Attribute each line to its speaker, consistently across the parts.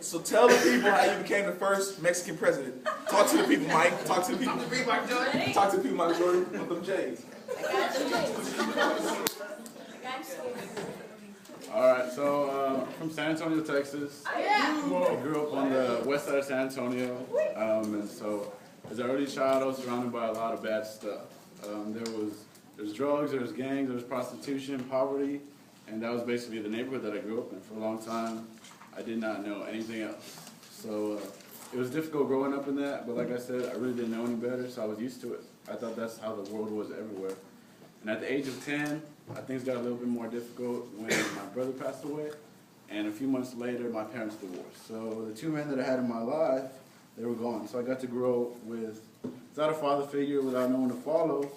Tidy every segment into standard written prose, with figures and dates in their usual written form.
Speaker 1: So tell the people how you became the first Mexican president. Talk to the people, Mike. Talk to the people. Talk to the people, Mike Jordan. With them J's.
Speaker 2: All right, so from San Antonio, Texas. I grew up on the west side of San Antonio, and so as an early child, I was surrounded by a lot of bad stuff. There's drugs, there's gangs, there's prostitution, poverty, and that was basically the neighborhood that I grew up in. For a long time, I did not know anything else. So it was difficult growing up in that, but like I said, I really didn't know any better, so I was used to it. I thought that's how the world was everywhere. And at the age of 10, things got a little bit more difficult when my brother passed away, and a few months later, my parents divorced. So the two men that I had in my life, they were gone. So I got to grow without a father figure, without no one to follow.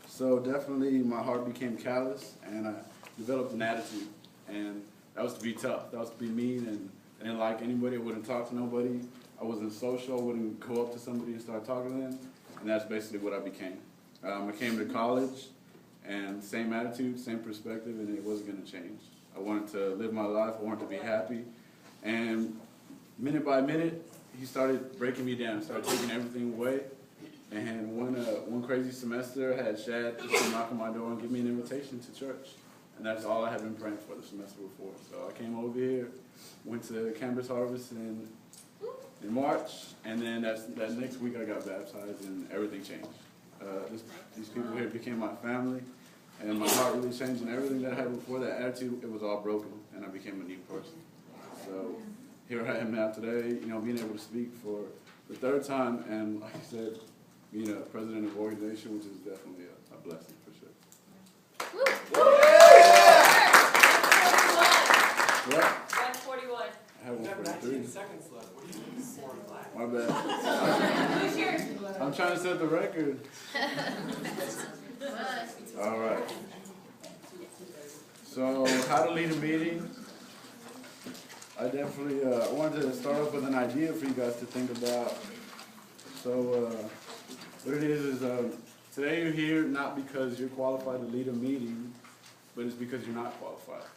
Speaker 2: So definitely my heart became callous, and I developed an attitude. And that was to be tough. That was to be mean, and I didn't like anybody. I wouldn't talk to nobody. I wasn't social. I wouldn't go up to somebody and start talking to them. And that's basically what I became. I came to college, and same attitude, same perspective, and it wasn't going to change. I wanted to live my life. I wanted to be happy. And minute by minute, he started breaking me down, started taking everything away. And one crazy semester, I had Shad just knock on my door and give me an invitation to church. And that's all I had been praying for the semester before. So I came over here, went to Campus Harvest in March, and then that next week I got baptized and everything changed. These people here became my family, and my heart really changed, and everything that I had before, that attitude, it was all broken, and I became a new person. So here I am now today, being able to speak for the third time, and like I said, being a president of EveryNation, which is definitely a blessing for sure. What?
Speaker 3: 141.
Speaker 2: I have 143.
Speaker 4: Seconds left. What do you mean 45?
Speaker 2: My bad. I'm trying to set the record. All right. So, how to lead a meeting. I definitely wanted to start off with an idea for you guys to think about. So, what it is today you're here not because you're qualified to lead a meeting, but it's because you're not qualified.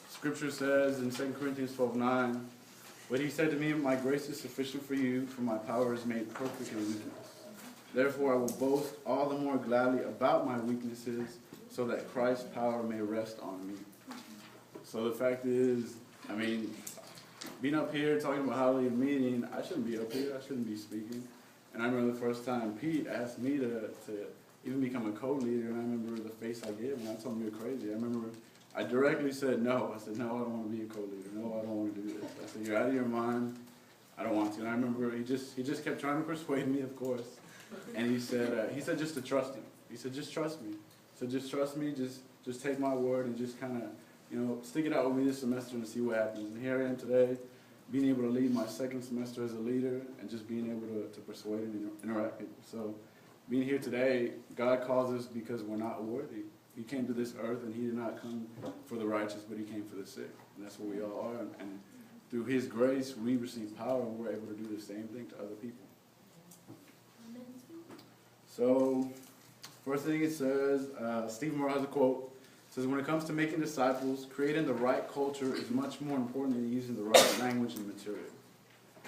Speaker 2: Scripture says in 2 Corinthians 12:9, "But he said to me, my grace is sufficient for you, for my power is made perfect in weakness. Therefore I will boast all the more gladly about my weaknesses, so that Christ's power may rest on me." So the fact is, being up here talking about how to lead a meeting, I shouldn't be up here, I shouldn't be speaking. And I remember the first time Pete asked me to even become a co-leader, and I remember the face I gave him, and I told him, "You're crazy." I remember I directly said no. I said, "No, I don't want to be a co-leader. No, I don't want to do this." I said, "You're out of your mind. I don't want to." And I remember he just kept trying to persuade me, of course. And he said just to trust him. He said, "Just trust me." So just trust me. Just take my word and just kind of stick it out with me this semester and see what happens. And here I am today, being able to lead my second semester as a leader and just being able to persuade and interact with people. So being here today, God calls us because we're not worthy. He came to this earth, and he did not come for the righteous, but he came for the sick. And that's what we all are. And through his grace, we receive power, and we're able to do the same thing to other people. So, first thing it says, Stephen Moore has a quote. It says, "When it comes to making disciples, creating the right culture is much more important than using the right language and material."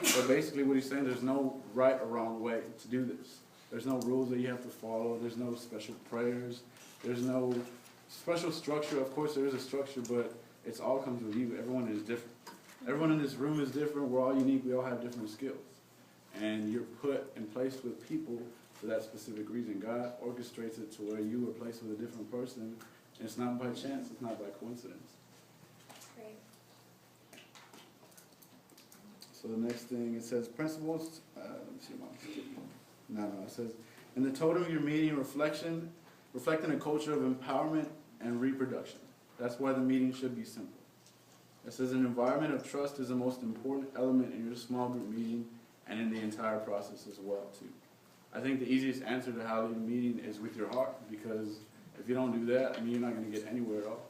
Speaker 2: So basically what he's saying, there's no right or wrong way to do this. There's no rules that you have to follow. There's no special prayers. There's no special structure. Of course, there is a structure, but it all comes with you. Everyone is different. Everyone in this room is different. We're all unique. We all have different skills. And you're put and placed with people for that specific reason. God orchestrates it to where you are placed with a different person. And it's not by chance. It's not by coincidence.
Speaker 3: Great.
Speaker 2: So the next thing, it says principles. Let me see, Mom. No, it says, "In the totem of your meeting, reflecting a culture of empowerment and reproduction." That's why the meeting should be simple. It says, "An environment of trust is the most important element in your small group meeting and in the entire process as well, too." I think the easiest answer to how to lead a meeting is with your heart, because if you don't do that, you're not going to get anywhere at all.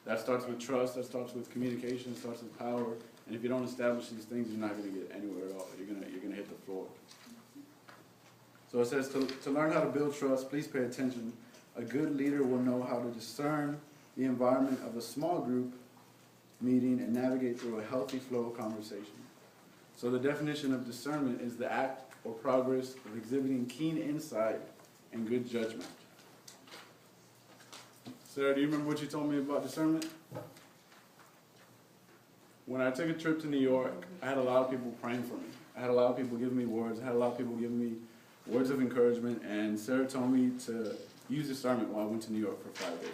Speaker 2: That starts with trust, that starts with communication, that starts with power, and if you don't establish these things, you're not going to get anywhere at all. You're going to hit the floor. So it says, to learn how to build trust, please pay attention. A good leader will know how to discern the environment of a small group meeting and navigate through a healthy flow of conversation. So the definition of discernment is the act or progress of exhibiting keen insight and good judgment. Sarah, do you remember what you told me about discernment? When I took a trip to New York, I had a lot of people praying for me. I had a lot of people giving me words. I had a lot of people giving me words of encouragement. And Sarah told me to use discernment while I went to New York for 5 days.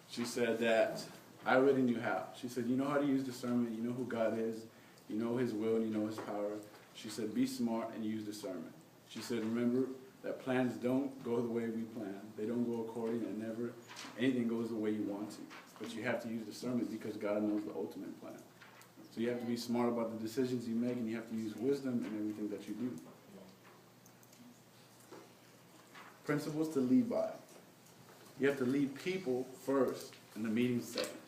Speaker 2: She said that I already knew how. She said, you know how to use discernment. You know who God is. You know his will and you know his power. She said, be smart and use discernment. She said, remember that plans don't go the way we plan. They don't go according, and never anything goes the way you want to. But you have to use discernment because God knows the ultimate plan. So you have to be smart about the decisions you make, and you have to use wisdom in everything that you do. Principles to lead by. You have to lead people first and the meeting second.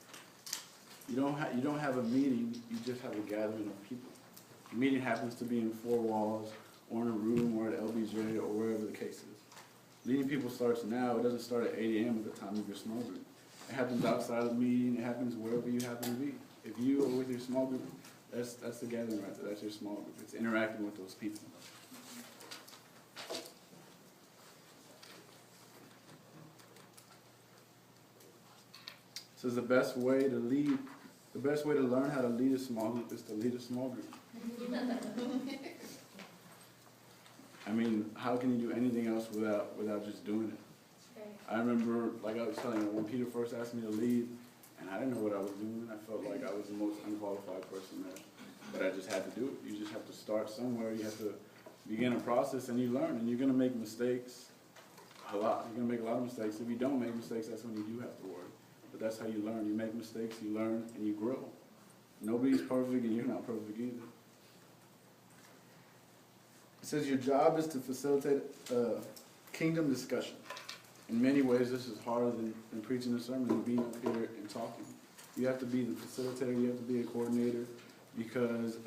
Speaker 2: You don't have a meeting, you just have a gathering of people. The meeting happens to be in 4 walls, or in a room, or at LBJ, or wherever the case is. Leading people starts now. It doesn't start at 8 a.m. at the time of your small group. It happens outside of the meeting. It happens wherever you happen to be. If you are with your small group, that's the gathering right there. That's your small group. It's interacting with those people. So the best way to learn how to lead a small group is to lead a small group. I mean, how can you do anything else without just doing it? I remember, like I was telling you, when Peter first asked me to lead, and I didn't know what I was doing. I felt like I was the most unqualified person there. But I just had to do it. You just have to start somewhere. You have to begin a process, and you learn. And you're going to make mistakes a lot. You're going to make a lot of mistakes. If you don't make mistakes, that's when you do have to worry. But that's how you learn. You make mistakes, you learn, and you grow. Nobody's perfect, and you're not perfect either. It says your job is to facilitate kingdom discussion. In many ways, this is harder than preaching a sermon and being up here and talking. You have to be the facilitator, you have to be a coordinator, because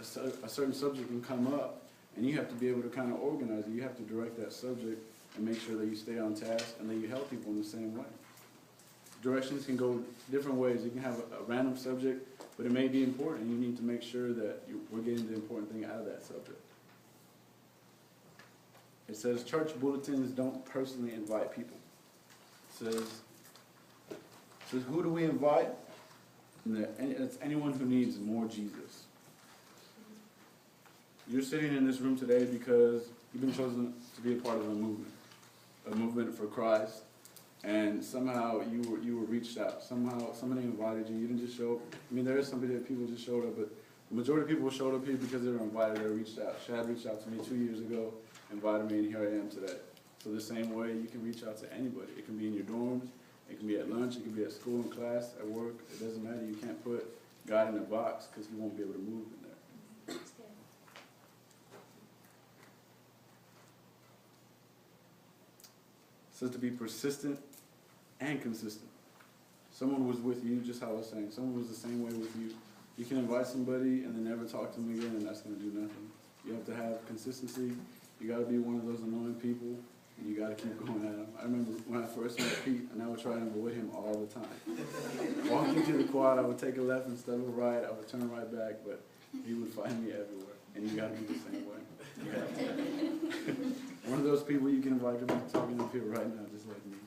Speaker 2: a certain subject can come up, and you have to be able to kind of organize it. You have to direct that subject and make sure that you stay on task and that you help people in the same way. Directions can go different ways. You can have a random subject, but it may be important, and you need to make sure that we're getting the important thing out of that subject. It says church bulletins don't personally invite people. It says who do we invite? And it's anyone who needs more Jesus. You're sitting in this room today because you've been chosen to be a part of a movement for Christ, and somehow you were reached out. Somehow somebody invited you. You didn't just show up. I mean, there is some people just showed up, but the majority of people showed up here because they were invited. They were reached out. Shad reached out to me 2 years ago, invited me, and here I am today. So the same way, you can reach out to anybody. It can be in your dorms, it can be at lunch, it can be at school, in class, at work. It doesn't matter. You can't put God in a box because he won't be able to move in there.
Speaker 3: That's good.
Speaker 2: It says to be persistent and consistent. Someone was with you, just how I was saying. Someone was the same way with you. You can invite somebody and then never talk to them again, and that's going to do nothing. You have to have consistency. You got to be one of those annoying people. And you got to keep going at him. I remember when I first met Pete, and I would try to avoid him all the time. Walking to the quad, I would take a left instead of a right. I would turn right back, but he would find me everywhere. And you got to be the same way. You have to. One of those people you can invite to be talking up here right now, just like me.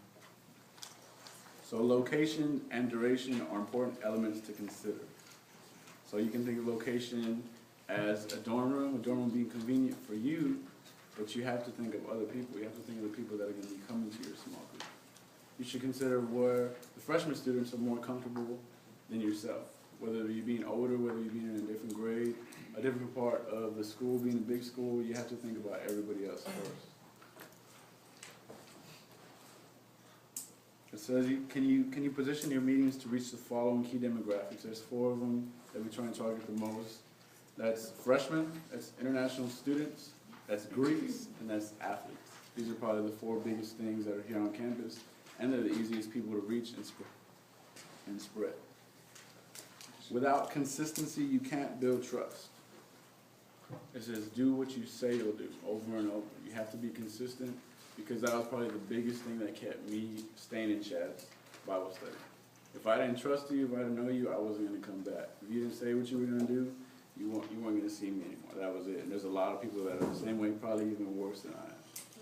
Speaker 2: So location and duration are important elements to consider. So you can think of location as a dorm room being convenient for you, but you have to think of other people. You have to think of the people that are going to be coming to your small group. You should consider where the freshman students are more comfortable than yourself. Whether you're being older, whether you're being in a different grade, a different part of the school, being a big school, you have to think about everybody else first. It says, can you position your meetings to reach the following key demographics? There's 4 of them that we try and target the most. That's freshmen, that's international students, that's Greeks, and that's athletes. These are probably the 4 biggest things that are here on campus, and they're the easiest people to reach and spread. Without consistency, you can't build trust. It says, do what you say you'll do, over and over. You have to be consistent, because that was probably the biggest thing that kept me staying in Chad's Bible study. If I didn't trust you, if I didn't know you, I wasn't going to come back. If you didn't say what you were going to do, you weren't going to see me anymore. That was it. And there's a lot of people that are the same way, probably even worse than I am.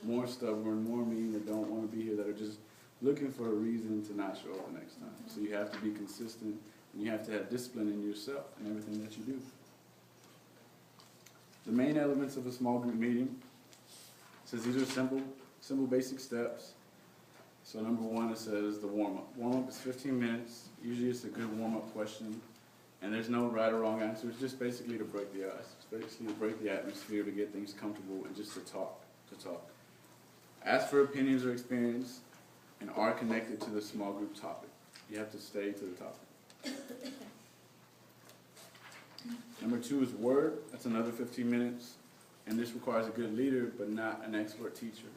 Speaker 2: More stubborn, more mean, that don't want to be here, that are just looking for a reason to not show up the next time. So you have to be consistent, and you have to have discipline in yourself and everything that you do. The main elements of a small group meeting, says these are simple basic steps. So number one, it says the warm-up. Warm-up is 15 minutes. Usually it's a good warm-up question. And there's no right or wrong answer. It's just basically to break the ice. It's basically to break the atmosphere, to get things comfortable, and just to talk. Ask for opinions or experience, and are connected to the small group topic. You have to stay to the topic. Number two is word. That's another 15 minutes. And this requires a good leader, but not an expert teacher.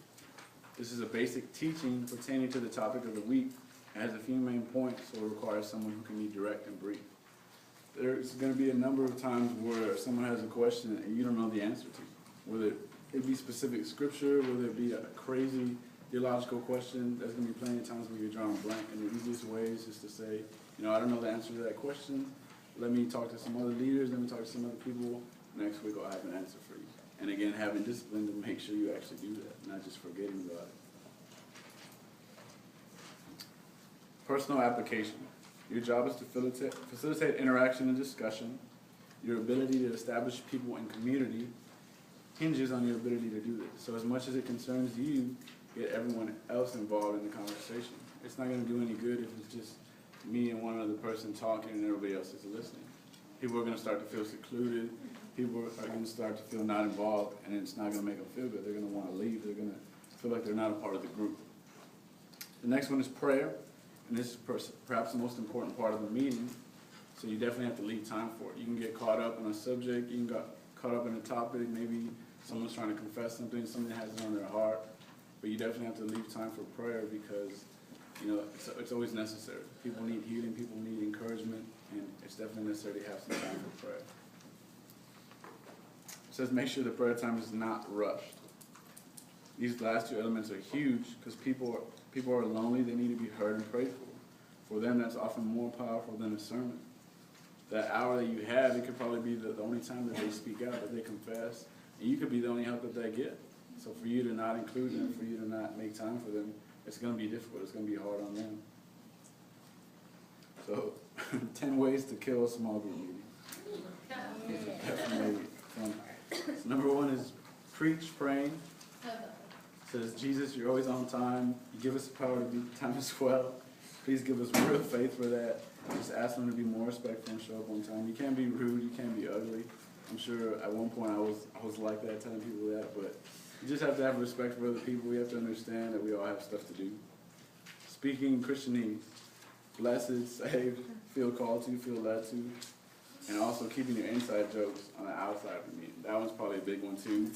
Speaker 2: This is a basic teaching pertaining to the topic of the week. It has a few main points, so it requires someone who can be direct and brief. There's going to be a number of times where someone has a question and you don't know the answer to. Whether it be specific scripture, whether it be a crazy theological question, there's going to be plenty of times where you're drawing blank. And the easiest way is just to say, I don't know the answer to that question. Let me talk to some other leaders, let me talk to some other people. Next week I'll have an answer for you. And again, having discipline to make sure you actually do that, not just forgetting about it. Personal application. Your job is to facilitate interaction and discussion. Your ability to establish people and community hinges on your ability to do this. So as much as it concerns you, get everyone else involved in the conversation. It's not going to do any good if it's just me and one other person talking and everybody else is listening. People are going to start to feel secluded. People are going to start to feel not involved, and it's not going to make them feel good. They're going to want to leave. They're going to feel like they're not a part of the group. The next one is prayer, and this is perhaps the most important part of the meeting, so you definitely have to leave time for it. You can get caught up in a subject. You can get caught up in a topic. Maybe someone's trying to confess something has it on their heart, but you definitely have to leave time for prayer because it's always necessary. People need healing, people need encouragement, and it's definitely necessary to have some time for prayer. It says make sure the prayer time is not rushed. These last two elements are huge because people are lonely, they need to be heard and prayed for. For them, that's often more powerful than a sermon. That hour that you have, it could probably be the only time that they speak out, that they confess, and you could be the only help that they get. So for you to not include them, for you to not make time for them, it's going to be difficult. It's going to be hard on them. So, 10 ways to kill a small group meeting. Definitely fun. So number one is preach, praying. It says, Jesus, you're always on time. You give us the power to be time as well. Please give us real faith for that. Just ask them to be more respectful and show up on time. You can't be rude. You can't be ugly. I'm sure at one point I was like that, telling people that, but you just have to have respect for other people. We have to understand that we all have stuff to do. Speaking Christianese. Blessed, saved, feel called to, feel led to. And also keeping your inside jokes on the outside of the meeting. That one's probably a big one too.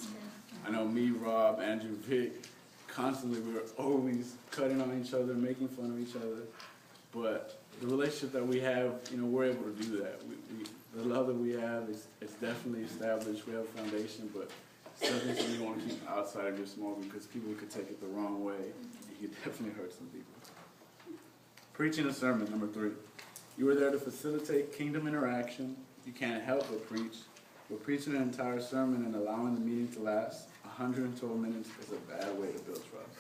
Speaker 2: I know me, Rob, Andrew, Vic, constantly we're always cutting on each other, making fun of each other. But the relationship that we have, we're able to do that. The love that we have it's definitely established. We have a foundation, but it's something that you want to keep outside of your small group because people could take it the wrong way. You could definitely hurt some people. Preaching a sermon, number 3. You are there to facilitate kingdom interaction. You can't help but preach. But preaching an entire sermon and allowing the meeting to last 112 minutes is a bad way to build trust.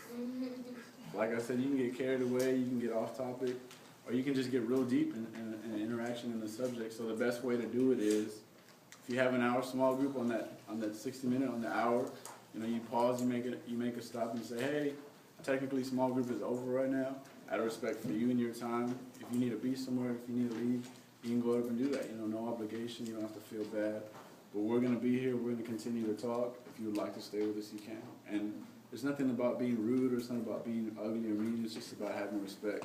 Speaker 2: Like I said, you can get carried away, you can get off topic, or you can just get real deep in interaction in the subject. So the best way to do it is, if you have an hour small group on that 60 minute, on the hour, you pause, you make a stop and say, hey, technically small group is over right now. Out of respect for you and your time, if you need to be somewhere, if you need to leave, you can go up and do that. No obligation, you don't have to feel bad. But we're going to be here, we're going to continue to talk. If you would like to stay with us, you can. And there's nothing about being rude or something about being ugly or mean, it's just about having respect.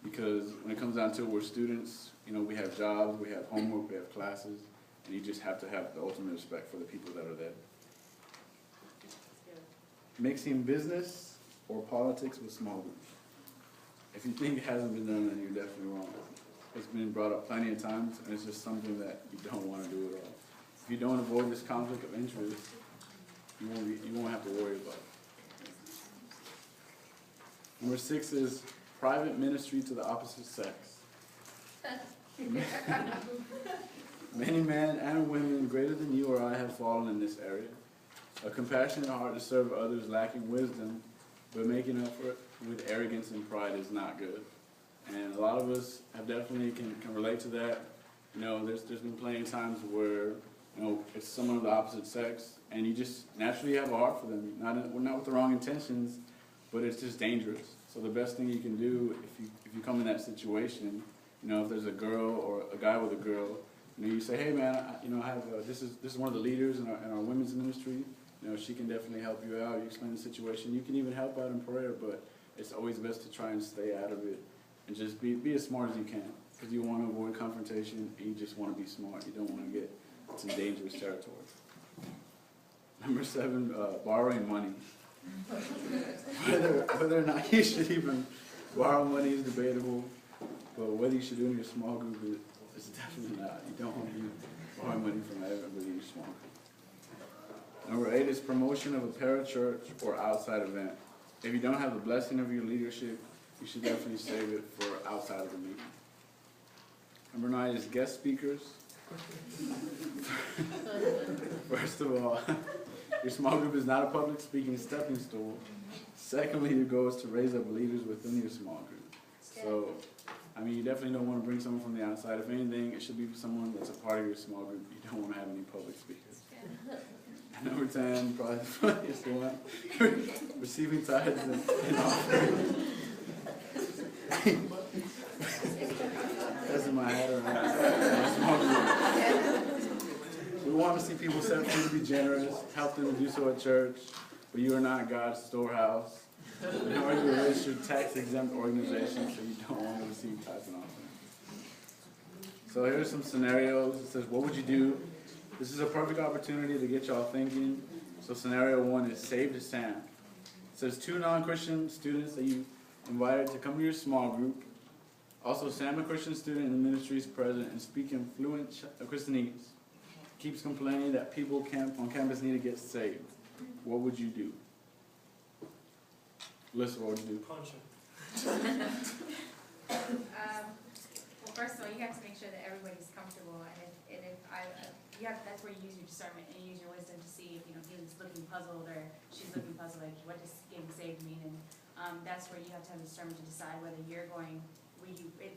Speaker 2: Because when it comes down to it, we're students, we have jobs, we have homework, we have classes, and you just have to have the ultimate respect for the people that are there. Mixing business or politics with small groups. If you think it hasn't been done, then you're definitely wrong. It's been brought up plenty of times, and it's just something that you don't want to do at all. If you don't avoid this conflict of interest, you won't have to worry about it. Number 6 is private ministry to the opposite sex. Many men and women greater than you or I have fallen in this area. A compassionate heart to serve others lacking wisdom, but making up for it with arrogance and pride is not good. And a lot of us have definitely can relate to that. You know, there's been plenty of times where, you know, it's someone of the opposite sex, and you just naturally have a heart for them. Not with the wrong intentions, but it's just dangerous. So the best thing you can do if you come in that situation, you know, if there's a girl or a guy with a girl, you know, you say, hey man, I have this is one of the leaders in our women's ministry. You know, she can definitely help you out. You explain the situation. You can even help out in prayer, but it's always best to try and stay out of it and just be as smart as you can, because you want to avoid confrontation and you just want to be smart. You don't want to get into dangerous territory. Number 7, borrowing money. Whether or not you should even borrow money is debatable, but whether you should do it in your small group is definitely not. You don't want to be borrowing money from everybody in your small group. Number 8 is promotion of a parachurch or outside event. If you don't have the blessing of your leadership, you should definitely save it for outside of the meeting. Number 9 is guest speakers. First of all, your small group is not a public speaking stepping stool. Secondly, your goal is to raise up leaders within your small group. So, I mean, you definitely don't want to bring someone from the outside. If anything, it should be someone that's a part of your small group. You don't want to have any public speakers. Number 10, probably the funniest one, receiving tithes and offerings. That's in my head around. We want to see people set free to be generous, help them to do so at church, but you are not God's storehouse. Nor are you a registered tax-exempt organization, so you don't want to receive tithes and offerings. So here's some scenarios. It says, what would you do? This is a perfect opportunity to get y'all thinking. So scenario 1 is save to Sam. It says 2 non-Christian students that you invited to come to your small group. Also, Sam, a Christian student in the ministry, is present and speaking fluent Christianese. Keeps complaining that people on campus need to get saved. What would you do? Elissa, what would you do?
Speaker 4: Punch him.
Speaker 5: Well, first of all, you have to make sure that everybody's comfortable, and that's where you use your discernment and you use your wisdom to see if, you know, he's looking puzzled or she's looking puzzled, like, what does getting saved mean? And that's where you have to have discernment to decide whether you're going,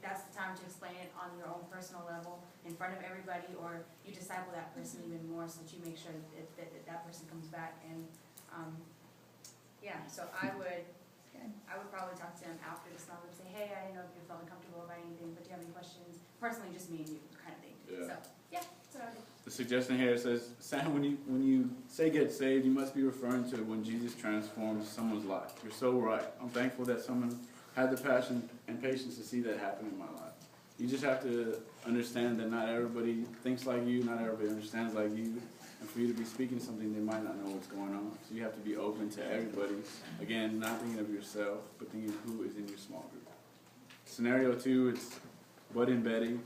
Speaker 5: that's the time to explain it on your own personal level in front of everybody, or you disciple that person even more so that you make sure that person comes back. And yeah, so I would probably talk to them after the small group and say, hey, I didn't know if you felt uncomfortable about anything, but do you have any questions? Personally, just me and you kind of thing.
Speaker 2: Yeah.
Speaker 5: So yeah, that's what I would do.
Speaker 2: The suggestion here says, Sam, when you say get saved, you must be referring to when Jesus transforms someone's life. You're so right. I'm thankful that someone had the passion and patience to see that happen in my life. You just have to understand that not everybody thinks like you, not everybody understands like you, and for you to be speaking something, they might not know what's going on. So you have to be open to everybody. Again, not thinking of yourself, but thinking of who is in your small group. Scenario 2, it's Bud and Betty.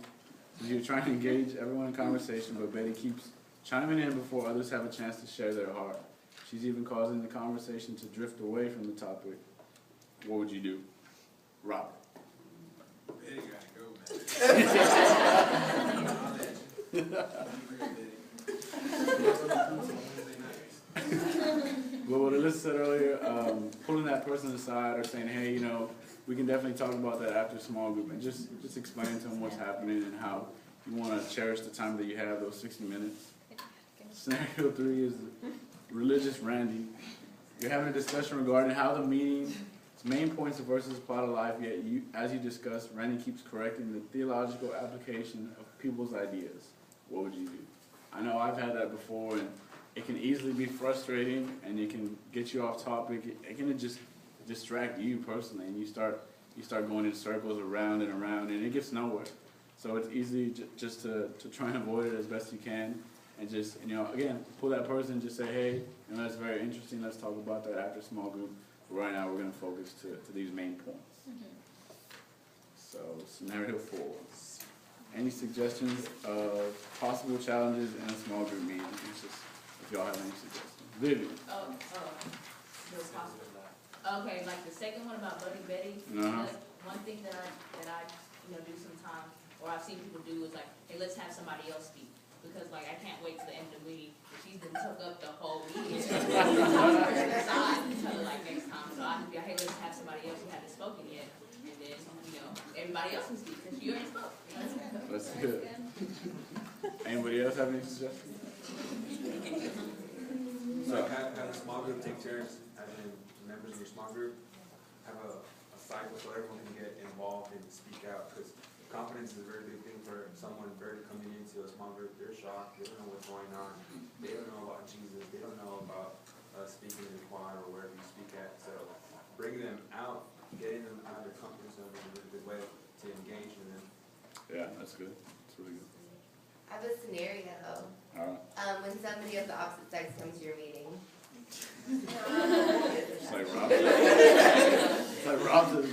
Speaker 2: You're trying to engage everyone in conversation, but Betty keeps chiming in before others have a chance to share their heart. She's even causing the conversation to drift away from the topic. What would you do? Robert.
Speaker 1: Betty gotta go, man.
Speaker 2: Well, what Elissa said earlier, pulling that person aside or saying, hey, you know, we can definitely talk about that after small group, and just explain to them what's happening and how you want to cherish the time that you have, those 60 minutes. Scenario 3 is religious Randy. You're having a discussion regarding how the meeting's main points of verses apply to life, yet as you discussed, Randy keeps correcting the theological application of people's ideas. What would you do? I know I've had that before, and it can easily be frustrating, and it can get you off topic. It can just distract you personally, and you start going in circles around and around, and it gets nowhere. So it's easy just to try and avoid it as best you can, and just, you know, again, pull that person, just say, hey, you know, that's very interesting, let's talk about that after small group. But right now we're going to focus to these main points. So scenario 4. Any suggestions of possible challenges in a small group meeting? It's just, if y'all have any suggestions. Vivian.
Speaker 6: Oh, those possible. Okay, like the second one about Buddy Betty.
Speaker 2: Uh-huh.
Speaker 6: One thing that I do sometimes or I've seen people do is like, hey, let's have somebody else speak. Because like, I can't wait to the end of the meeting, she's been took up the whole meeting. Aside until like next time, so I just be like, hey, let's have somebody else who hasn't spoken yet, and then, you know, everybody else can speak, because you ain't spoke.
Speaker 2: That's good. Anybody else have any suggestions?
Speaker 7: So have a small group take turns, having members of your small group, have a cycle so everyone can get involved and speak out, because confidence is a very big thing for someone very coming into a small group. They're shocked, they don't know what's going on, they don't know about Jesus, they don't know about speaking in the choir or wherever you speak at, so bringing them out, getting them out of their comfort zone is a really good way to engage in them.
Speaker 2: Yeah, that's good. That's really good.
Speaker 4: I have a scenario.
Speaker 2: All right.
Speaker 4: When somebody of the opposite sex comes to your meeting.
Speaker 2: It's like Rob. It's like Rob's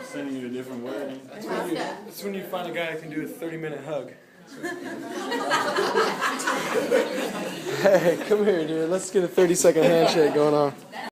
Speaker 2: sending you a different way.
Speaker 8: That's when you find a guy that can do a 30-minute hug. Hey, come here, dude. Let's get a 30-second handshake going on.